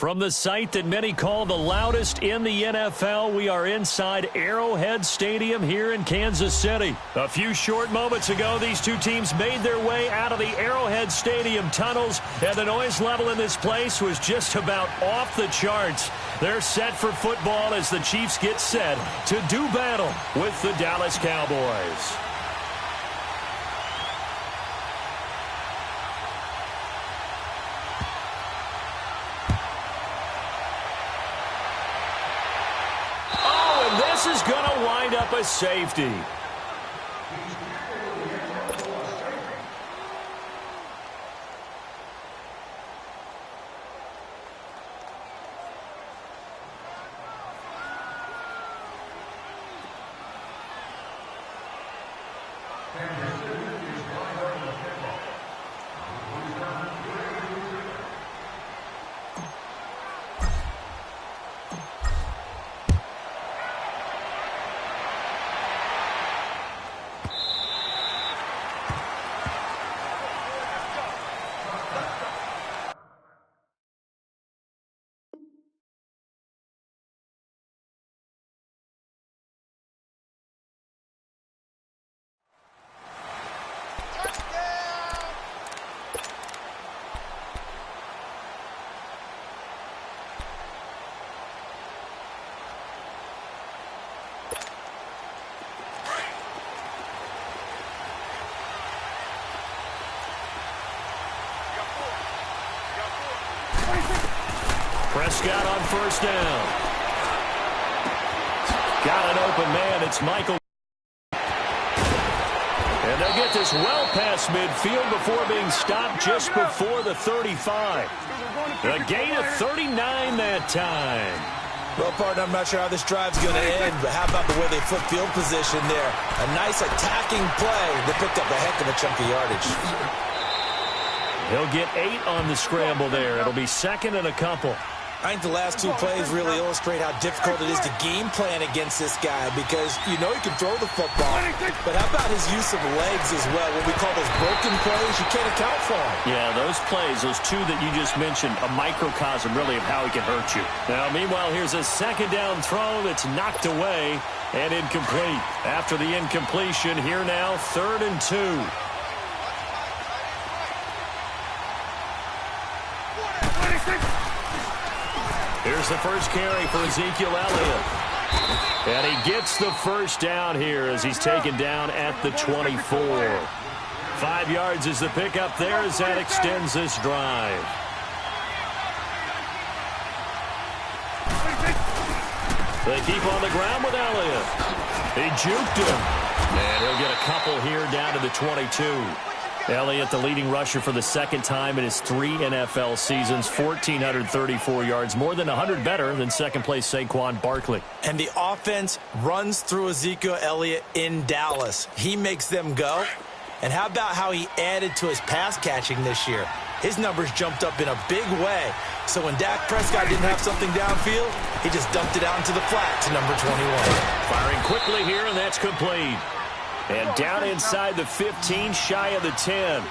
From the site that many call the loudest in the NFL, we are inside Arrowhead Stadium here in Kansas City. A few short moments ago, these two teams made their way out of the Arrowhead Stadium tunnels, and the noise level in this place was just about off the charts. They're set for football as the Chiefs get set to do battle with the Dallas Cowboys. This is going to wind up a safety. Prescott on first down. Got an open man. It's Michael. And they'll get this well past midfield before being stopped just before the 35. A gain of 39 that time. Well, partner, I'm not sure how this drive's going to end, but how about the way they flip field position there? A nice attacking play. They picked up a heck of a chunk of yardage. He'll get 8 on the scramble there. It'll be second and a couple. I think the last two plays really illustrate how difficult it is to game plan against this guy because you know he can throw the football, but how about his use of legs as well? What we call those broken plays, you can't account for them. Yeah, those plays, those two that you just mentioned, a microcosm really of how he can hurt you. Now, meanwhile, here's a second down throw that's knocked away and incomplete. After the incompletion, here now, 3rd and 2. Here's the first carry for Ezekiel Elliott. And he gets the first down here as he's taken down at the 24. 5 yards is the pickup there as that extends this drive. They keep on the ground with Elliott. He juked him. And he'll get a couple here down to the 22. Elliott, the leading rusher for the second time in his 3 NFL seasons, 1,434 yards, more than 100 better than second-place Saquon Barkley. And the offense runs through Ezekiel Elliott in Dallas. He makes them go. And how about how he added to his pass catching this year? His numbers jumped up in a big way. So when Dak Prescott didn't have something downfield, he just dumped it out into the flat to number 21. Firing quickly here, and that's complete. And down inside the 15, shy of the 10.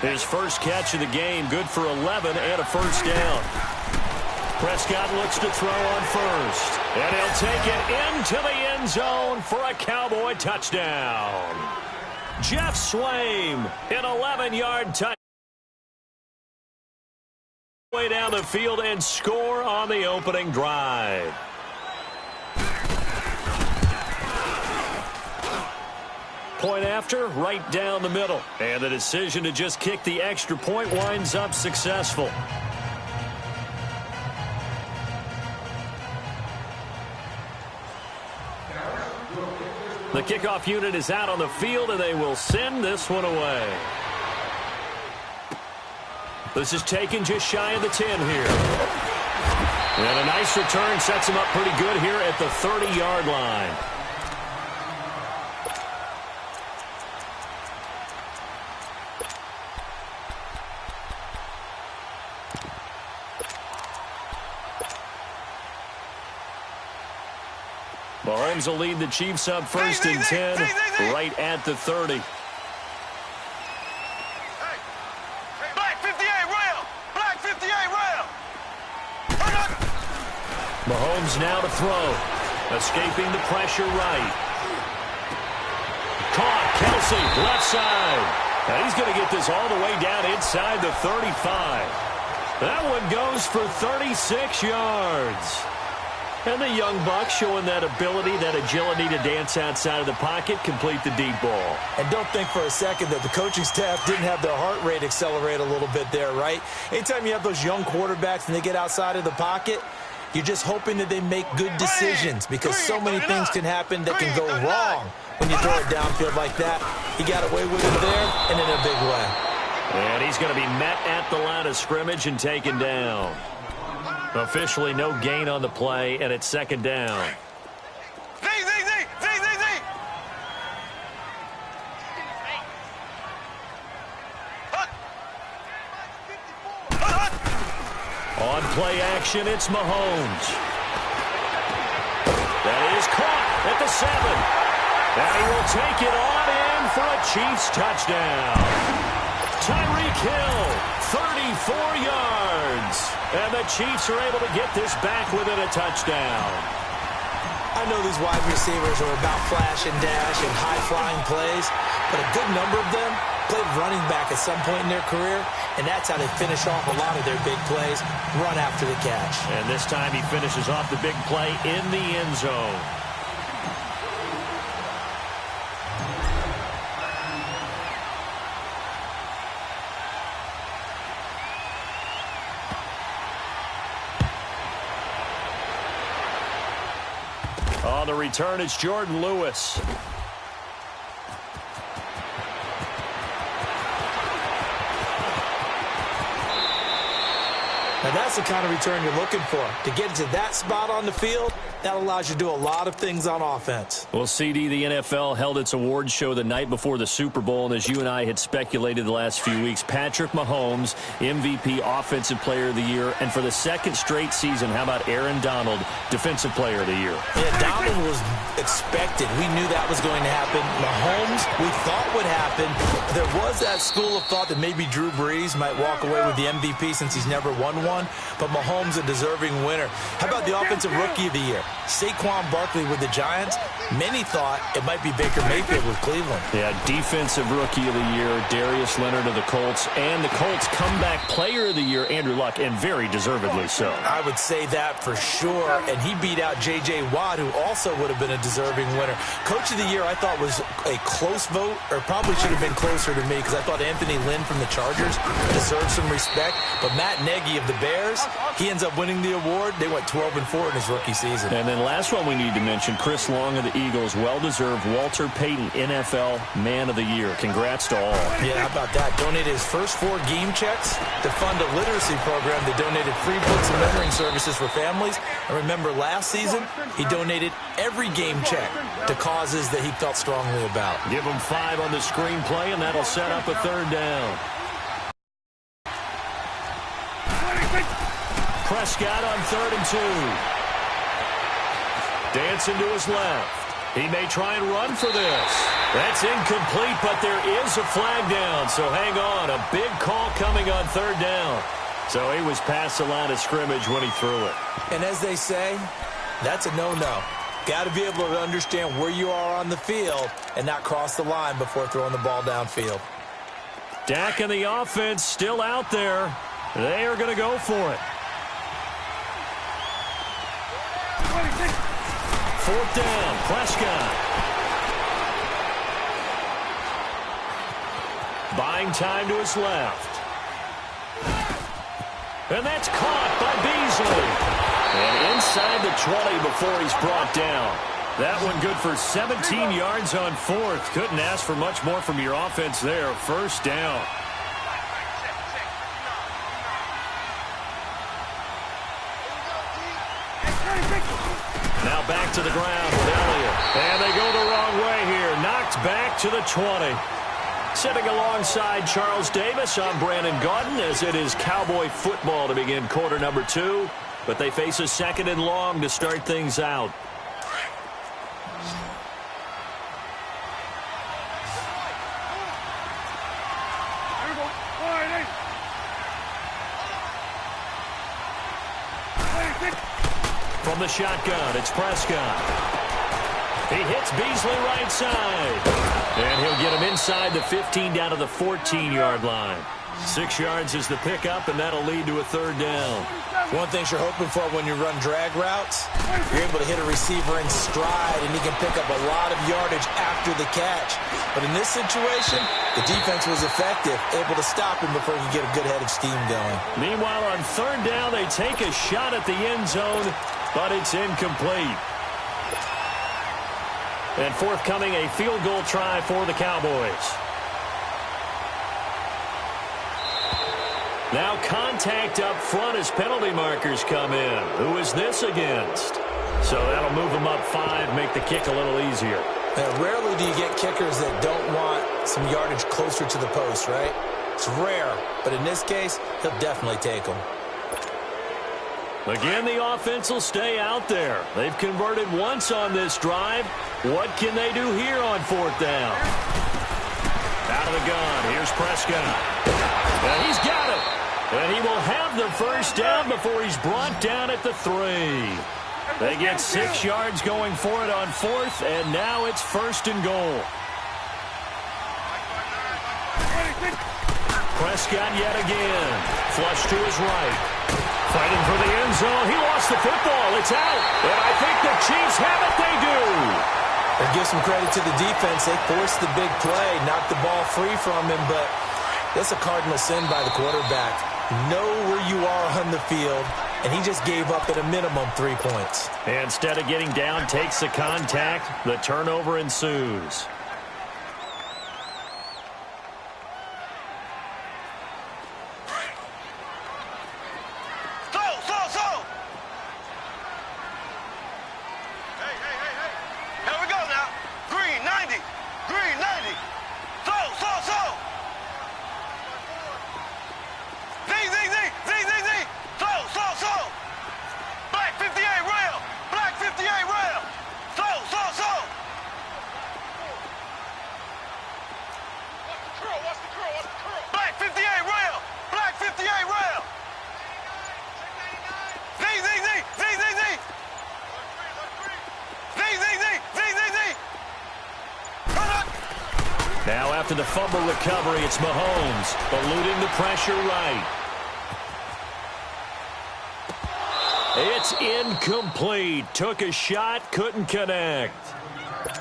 His first catch of the game, good for 11 and a first down. Prescott looks to throw on first. And he'll take it into the end zone for a Cowboy touchdown. Jeff Swaim, an 11-yard touchdown. Way down the field and score on the opening drive. Point after, right down the middle. And the decision to just kick the extra point winds up successful. The kickoff unit is out on the field, and they will send this one away. This is taken just shy of the 10 here. And a nice return sets him up pretty good here at the 30-yard line. Mahomes will lead the Chiefs up first and 10, right at the 30. Black 58 rail! Black 58 rail! Mahomes now to throw. Escaping the pressure right. Caught. Kelsey, left side. And he's going to get this all the way down inside the 35. That one goes for 36 yards. And the young buck showing that ability, that agility to dance outside of the pocket, complete the deep ball. And don't think for a second that the coaching staff didn't have their heart rate accelerate a little bit there, right? Anytime you have those young quarterbacks and they get outside of the pocket, you're just hoping that they make good decisions because so many things can happen that can go wrong when you throw it downfield like that. He got away with it there and in a big way. And he's going to be met at the line of scrimmage and taken down. Officially no gain on the play, and it's second down. On play action, it's Mahomes. That is caught at the 7. And he will take it on in for a Chiefs touchdown. Tyreek Hill, 34 yards. And the Chiefs are able to get this back within a touchdown. I know these wide receivers are about flash and dash and high-flying plays, but a good number of them played running back at some point in their career, and that's how they finish off a lot of their big plays, run after the catch. And this time he finishes off the big play in the end zone. On the return, it's Jordan Lewis. Now that's the kind of return you're looking for. To get to that spot on the field, that allows you to do a lot of things on offense. Well, CD, the NFL held its awards show the night before the Super Bowl, and as you and I had speculated the last few weeks, Patrick Mahomes, MVP Offensive Player of the Year, and for the second straight season, how about Aaron Donald, Defensive Player of the Year? Yeah, Donald was expected. We knew that was going to happen. Mahomes, we thought would happen. There was that school of thought that maybe Drew Brees might walk away with the MVP since he's never won one, but Mahomes a deserving winner. How about the Offensive Rookie of the Year? Saquon Barkley with the Giants. Many thought it might be Baker Mayfield with Cleveland. Yeah, Defensive Rookie of the Year, Darius Leonard of the Colts, and the Colts Comeback Player of the Year, Andrew Luck, and very deservedly so. I would say that for sure, and he beat out J.J. Watt, who also would have been a deserving winner. Coach of the Year, I thought was a close vote, or probably should have been closer to me, because I thought Anthony Lynn from the Chargers deserved some respect, but Matt Nagy of the Bears, he ends up winning the award. They went 12-4 in his rookie season. And then last one we need to mention, Chris Long of the Eagles, well-deserved Walter Payton NFL Man of the Year. Congrats to all. Yeah, how about that? Donated his first 4 game checks to fund a literacy program that donated free books and mentoring services for families. And remember, last season, he donated every game check to causes that he felt strongly about. Give him 5 on the screenplay, and that'll set up a third down. Prescott on 3rd and 2. Dancing to his left. He may try and run for this. That's incomplete, but there is a flag down. So hang on. A big call coming on 3rd down. So he was past the line of scrimmage when he threw it. And as they say, that's a no-no. Got to be able to understand where you are on the field and not cross the line before throwing the ball downfield. Dak and the offense still out there. They are going to go for it. 4th down, Prescott. Buying time to his left. And that's caught by Beasley. And inside the 20 before he's brought down. That one good for 17 yards on 4th. Couldn't ask for much more from your offense there. 1st down. Now back to the ground with Elliott. And they go the wrong way here. Knocked back to the 20. Sitting alongside Charles Davis, I'm Brandon Gaudin, as it is Cowboy football to begin quarter number 2. But they face a 2nd and long to start things out. From the shotgun, it's Prescott. He hits Beasley right side. And he'll get him inside the 15 down to the 14-yard line. 6 yards is the pickup, and that'll lead to a third down. One thing you're hoping for when you run drag routes, you're able to hit a receiver in stride, and he can pick up a lot of yardage after the catch. But in this situation, the defense was effective, able to stop him before he could get a good head of steam going. Meanwhile, on third down, they take a shot at the end zone, but it's incomplete. And forthcoming, a field goal try for the Cowboys. Now contact up front as penalty markers come in. Who is this against? So that'll move them up 5, make the kick a little easier. Rarely do you get kickers that don't want some yardage closer to the post, right? It's rare, but in this case, he'll definitely take them. Again, the offense will stay out there. They've converted once on this drive. What can they do here on fourth down? Out of the gun, here's Prescott. And he's got it. And he will have the first down before he's brought down at the 3. They get 6 yards going for it on fourth, and now it's first and goal. Prescott yet again. Flush to his right. Fighting for the end zone. He lost the football. It's out. And I think the Chiefs have it. They do. And give some credit to the defense. They forced the big play, knocked the ball free from him, but that's a cardinal sin by the quarterback. Know where you are on the field, and he just gave up at a minimum 3 points. And instead of getting down, takes the contact. The turnover ensues. Now after the fumble recovery, it's Mahomes eluding the pressure right. It's incomplete. Took a shot, couldn't connect.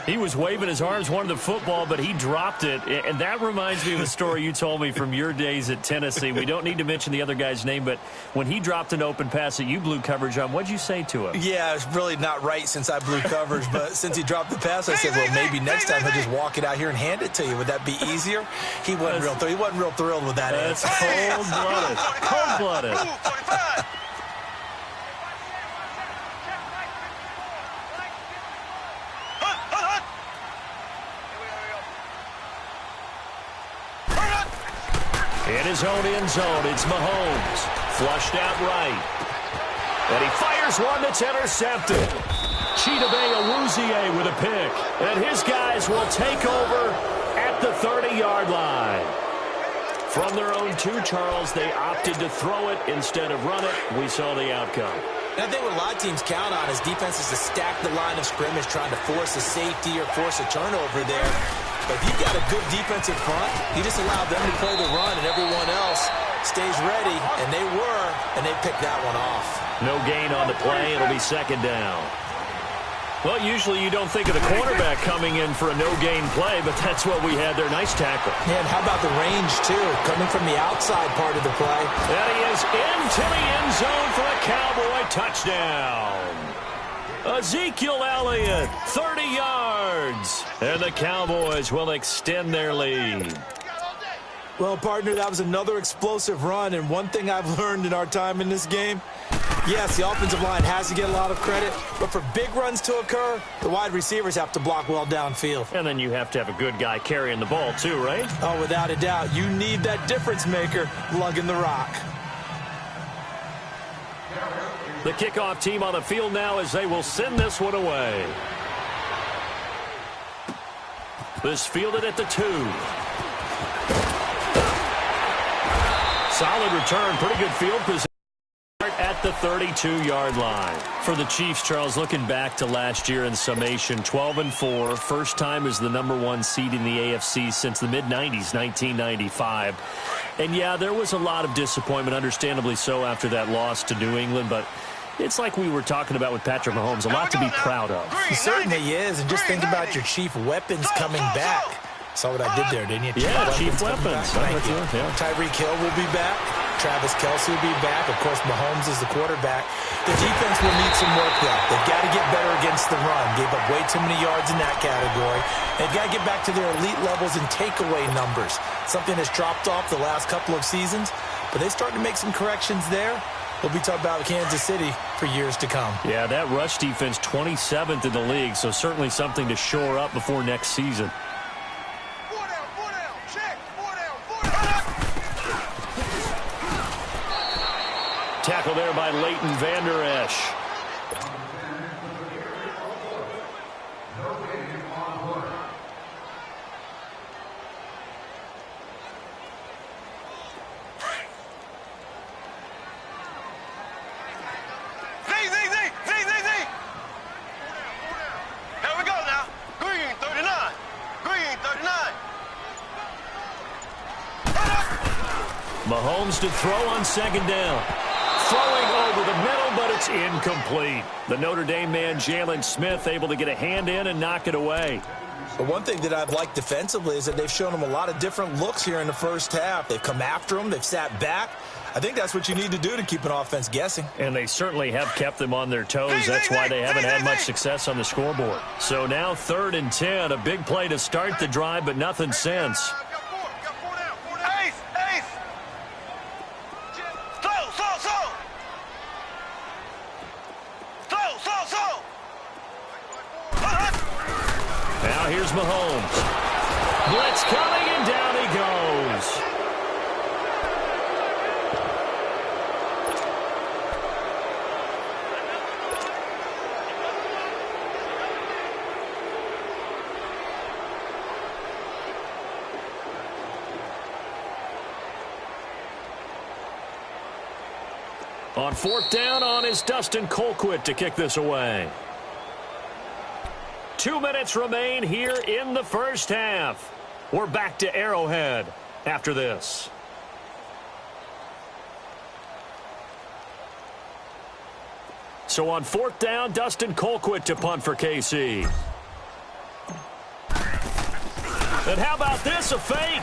He was waving his arms, wanted the football, but he dropped it. And that reminds me of a story you told me from your days at Tennessee. We don't need to mention the other guy's name, but when he dropped an open pass that you blew coverage on, what'd you say to him? Yeah, it's really not right since I blew coverage, but since he dropped the pass, I said, well, maybe next time he'll just walk it out here and hand it to you. Would that be easier? He wasn't real thrilled with that answer. Cold-blooded. Cold-blooded. In his own end zone, it's Mahomes. Flushed out right. And he fires one that's intercepted. Chidobe Awuzie with a pick. And his guys will take over at the 30-yard line. From their own 2, Charles, they opted to throw it instead of run it. We saw the outcome. And I think what a lot of teams count on is defenses to stack the line of scrimmage, trying to force a safety or force a turnover there. But if you've got a good defensive front, you just allow them to play the run, and everyone else stays ready, and they were, and they picked that one off. No gain on the play. It'll be second down. Well, usually you don't think of the cornerback coming in for a no-gain play, but that's what we had there. Nice tackle. And how about the range, too, coming from the outside part of the play? And he is into the end zone for a Cowboy touchdown. Ezekiel Elliott, 30 yards. And the Cowboys will extend their lead. Well, partner, that was another explosive run, and one thing I've learned in our time in this game, yes, the offensive line has to get a lot of credit, but for big runs to occur, the wide receivers have to block well downfield. And then you have to have a good guy carrying the ball too, right? Oh, without a doubt. You need that difference maker lugging the rock. The kickoff team on the field now as they will send this one away. This fielded at the 2. Solid return, pretty good field position at at the 32-yard line. For the Chiefs, Charles, looking back to last year in summation, 12-4, first time as the #1 seed in the AFC since the mid-90s, 1995. And, yeah, there was a lot of disappointment, understandably so, after that loss to New England, but it's like we were talking about with Patrick Mahomes, a lot to be proud of. He certainly is, and just think about your chief weapons coming back. Saw what I did there, didn't you? Yeah, chief weapons. Thank you. Yeah. Tyreek Hill will be back. Travis Kelce will be back. Of course, Mahomes is the quarterback. The defense will need some work, though. They've got to get better against the run. Gave up way too many yards in that category. They've got to get back to their elite levels in takeaway numbers, something that's dropped off the last couple of seasons. But they start to make some corrections there. We'll be talking about Kansas City for years to come. Yeah, that rush defense, 27th in the league, so certainly something to shore up before next season. Tackle there by Leighton Vander Esch. Here we go now. Green 39. Green 39. Mahomes to throw on second down. Throwing over the middle, but it's incomplete. The Notre Dame man, Jalen Smith, able to get a hand in and knock it away. But one thing that I've liked defensively is that they've shown him a lot of different looks here in the first half. They've come after him. They've sat back. I think that's what you need to do to keep an offense guessing. And they certainly have kept them on their toes. That's why they haven't had much success on the scoreboard. So now 3rd and 10. A big play to start the drive, but nothing since. Now here's Mahomes. Blitz coming, and down he goes. On 4th down, on is Dustin Colquitt to kick this away. 2 minutes remain here in the first half. We're back to Arrowhead after this. So on 4th down, Dustin Colquitt to punt for KC. And how about this, a fake?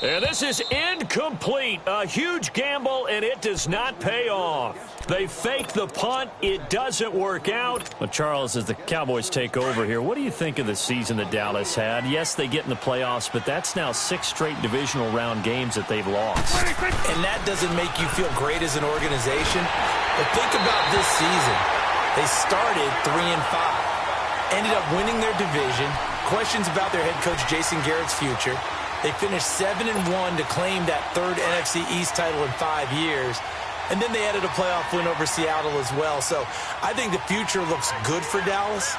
And this is incomplete. A huge gamble, and it does not pay off. They fake the punt. It doesn't work out. Well, Charles, as the Cowboys take over here, what do you think of the season that Dallas had? Yes, they get in the playoffs, but that's now 6 straight divisional round games that they've lost. And that doesn't make you feel great as an organization. But think about this season. They started 3-5, ended up winning their division. Questions about their head coach, Jason Garrett's future. They finished 7-1 to claim that 3rd NFC East title in 5 years. And then they added a playoff win over Seattle as well. So I think the future looks good for Dallas.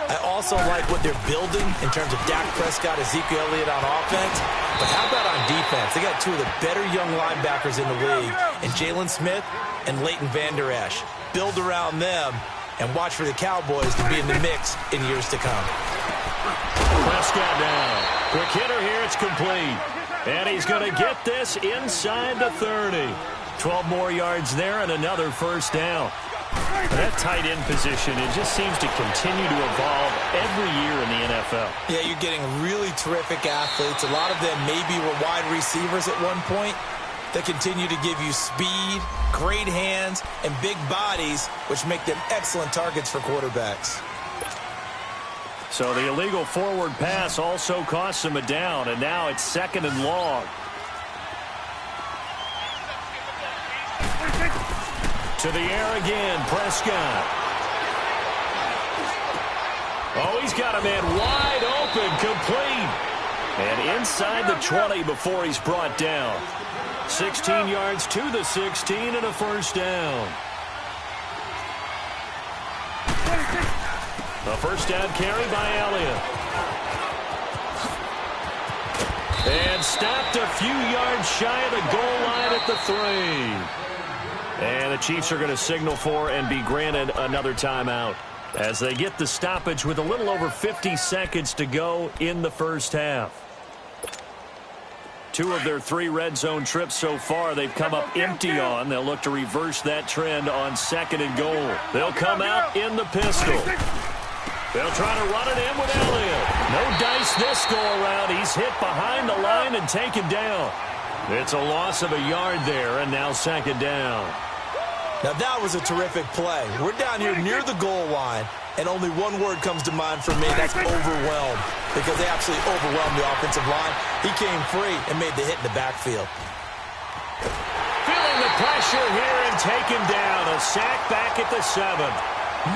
I also like what they're building in terms of Dak Prescott, Ezekiel Elliott on offense. But how about on defense? They got 2 of the better young linebackers in the league, and Jalen Smith and Leighton Vander Esch. Build around them and watch for the Cowboys to be in the mix in years to come. Prescott down. Quick hitter here. It's complete. And he's going to get this inside the 30. 12 more yards there and another first down. That tight end position, it just seems to continue to evolve every year in the NFL. Yeah, you're getting really terrific athletes. A lot of them maybe were wide receivers at one point. They continue to give you speed, great hands, and big bodies, which make them excellent targets for quarterbacks. So the illegal forward pass also costs him a down, and now it's 2nd and long. To the air again, Prescott. Oh, he's got a man wide open, complete. And inside the 20 before he's brought down. 16 yards to the 16 and a first down. A first down carry by Elliott. And And stopped a few yards shy of the goal line at the 3. And the Chiefs are going to signal for and be granted another timeout as they get the stoppage with a little over 50 seconds to go in the first half. 2 of their 3 red zone trips so far they've come up empty on. They'll look to reverse that trend on 2nd and goal. They'll come out in the pistol. They'll try to run it in with Elliott. No dice this go-around. He's hit behind the line and taken down. It's a loss of a yard there, and now 2nd down. Now that was a terrific play. We're down here near the goal line, and only one word comes to mind for me. That's overwhelmed, because they absolutely overwhelmed the offensive line. He came free and made the hit in the backfield. Feeling the pressure here and taken down. A sack back at the 7.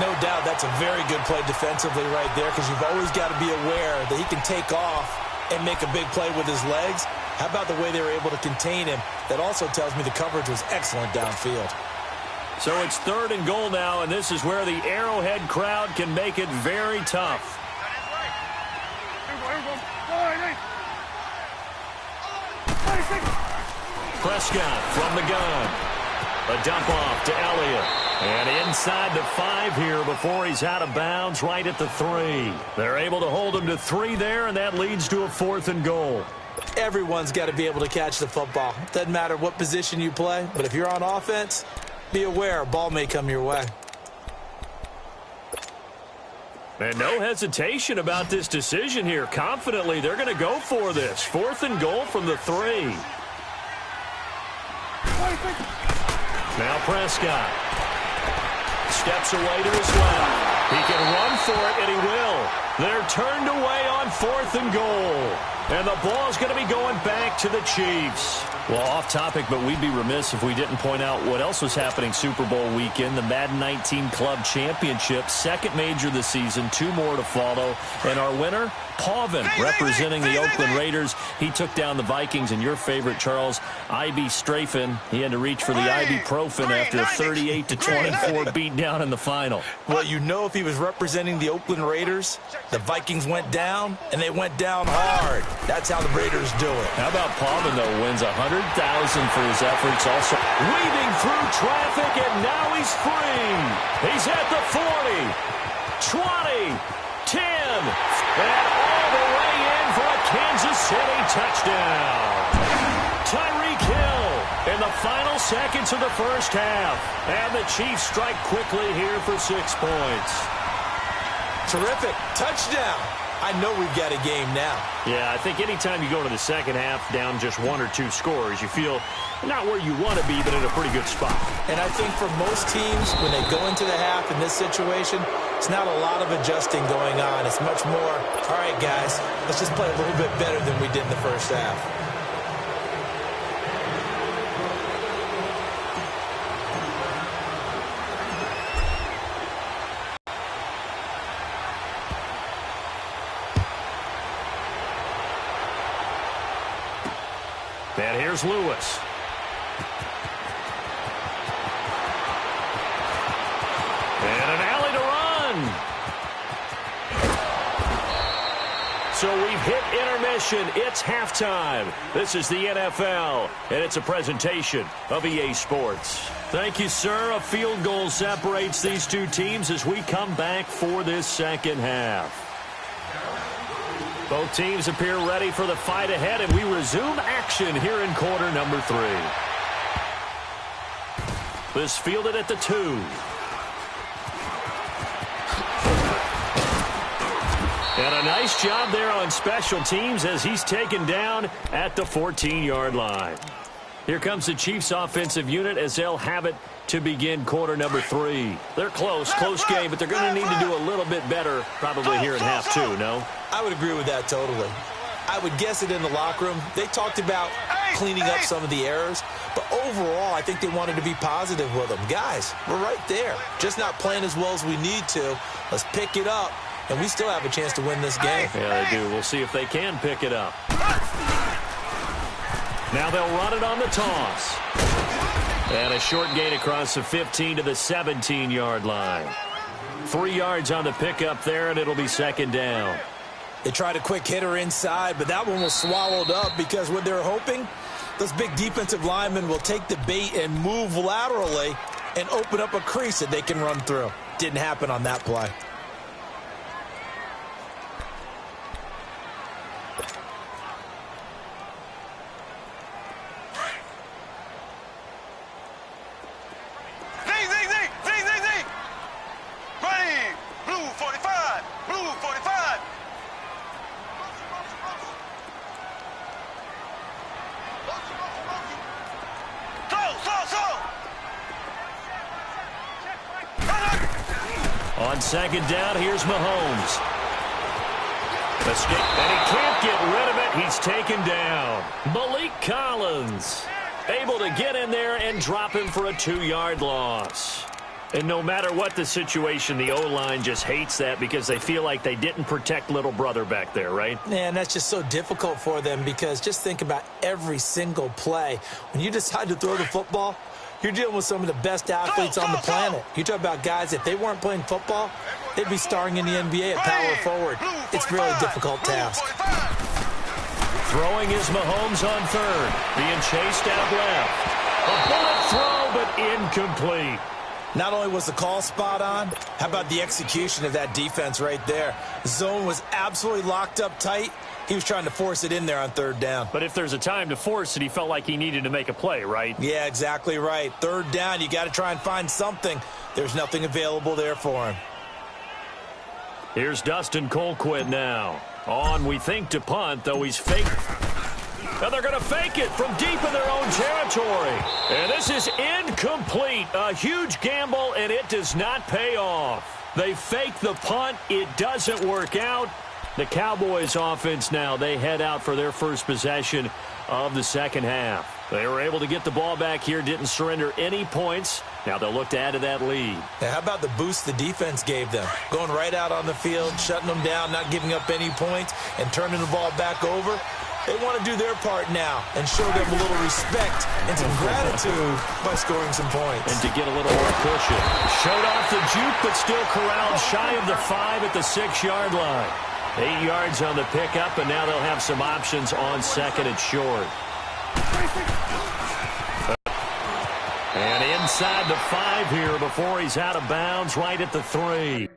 No doubt that's a very good play defensively right there, because you've always got to be aware that he can take off and make a big play with his legs. How about the way they were able to contain him? That also tells me the coverage was excellent downfield. So it's 3rd and goal now, and this is where the Arrowhead crowd can make it very tough. Prescott from the gun. A dump off to Elliott. And inside the 5 here before he's out of bounds right at the 3. They're able to hold him to 3 there, and that leads to a 4th and goal. Everyone's got to be able to catch the football. Doesn't matter what position you play, but if you're on offense, be aware a ball may come your way. And no hesitation about this decision here. Confidently, they're going to go for this. 4th and goal from the 3. Now Prescott steps away to his left. He can run for it, and he will. They're turned away on 4th and goal. And the ball's going to be going back to the Chiefs. Well, off topic, but we'd be remiss if we didn't point out what else was happening Super Bowl weekend. The Madden 19 Club Championship, 2nd major this season, 2 more to follow. And our winner, Pauvin, representing the Oakland Raiders. He took down the Vikings, and your favorite, Charles, IB Strafen. He had to reach for the ibuprofen after a 38-24 beatdown in the final. Well, you know, if he was representing the Oakland Raiders, the Vikings went down, and they went down hard. That's how the Raiders do it. How about Pauvin, though, wins $100,000 for his efforts. Also weaving through traffic, and now he's free. He's at the 40, 20, 10, and all the way in for a Kansas City touchdown. Tyreek Hill in the final seconds of the first half. And the Chiefs strike quickly here for 6 points. Terrific. Touchdown. I know we've got a game now. Yeah, I think anytime you go to the second half down just 1 or 2 scores, you feel not where you want to be, but in a pretty good spot. And I think for most teams, when they go into the half in this situation, it's not a lot of adjusting going on. It's much more, all right, guys, let's just play a little bit better than we did in the first half. And here's Lewis. And an alley to run. So we've hit intermission. It's halftime. This is the NFL, and it's a presentation of EA Sports. Thank you, sir. A field goal separates these 2 teams as we come back for this second half. Both teams appear ready for the fight ahead, and we resume action here in quarter number 3. This fielded at the 2. And a nice job there on special teams as he's taken down at the 14-yard line. Here comes the Chiefs offensive unit as they'll have it to begin quarter number 3. They're close game, but they're going to need to do a little bit better probably here in half 2, no? I would agree with that totally. I would guess it in the locker room. They talked about cleaning up some of the errors, but overall, I think they wanted to be positive with them. Guys, we're right there. Just not playing as well as we need to. Let's pick it up, and we still have a chance to win this game. Yeah, they do. We'll see if they can pick it up. Now they'll run it on the toss. And a short gain across the 15 to the 17-yard line. 3 yards on the pickup there, and it'll be second down. They tried a quick hitter inside, but that one was swallowed up because what they're hoping, those big defensive linemen will take the bait and move laterally and open up a crease that they can run through. Didn't happen on that play. Blue 45. Blue 45. On second down, here's Mahomes. Escape, and he can't get rid of it. He's taken down. Malik Collins able to get in there and drop him for a 2-yard loss. And no matter what the situation, the O-line just hates that because they feel like they didn't protect little brother back there, right? Yeah, and that's just so difficult for them because just think about every single play. When you decide to throw the football, you're dealing with some of the best athletes on the planet. You talk about guys, if they weren't playing football, they'd be starring in the NBA at power forward. It's a really difficult task. Throwing is Mahomes on third. Being chased out left. A bullet throw, but incomplete. Not only was the call spot on, how about the execution of that defense right there? The zone was absolutely locked up tight. He was trying to force it in there on third down. But if there's a time to force it, he felt like he needed to make a play, right? Yeah, exactly right. Third down, you got to try and find something. There's nothing available there for him. Here's Dustin Colquitt now. On, we think, to punt, though he's fake. And they're going to fake it from deep in their own territory. And this is incomplete. A huge gamble, and it does not pay off. They fake the punt. It doesn't work out. The Cowboys offense now, they head out for their first possession of the second half. They were able to get the ball back here, didn't surrender any points. Now they'll look to add to that lead. Now, how about the boost the defense gave them? Going right out on the field, shutting them down, not giving up any points, and turning the ball back over. They want to do their part now and show them a little respect and some gratitude by scoring some points. And to get a little more cushion. Showed off the juke, but still corralled shy of the 5 at the 6-yard line. 8 yards on the pickup, and now they'll have some options on second and short. And inside the 5 here before he's out of bounds right at the 3.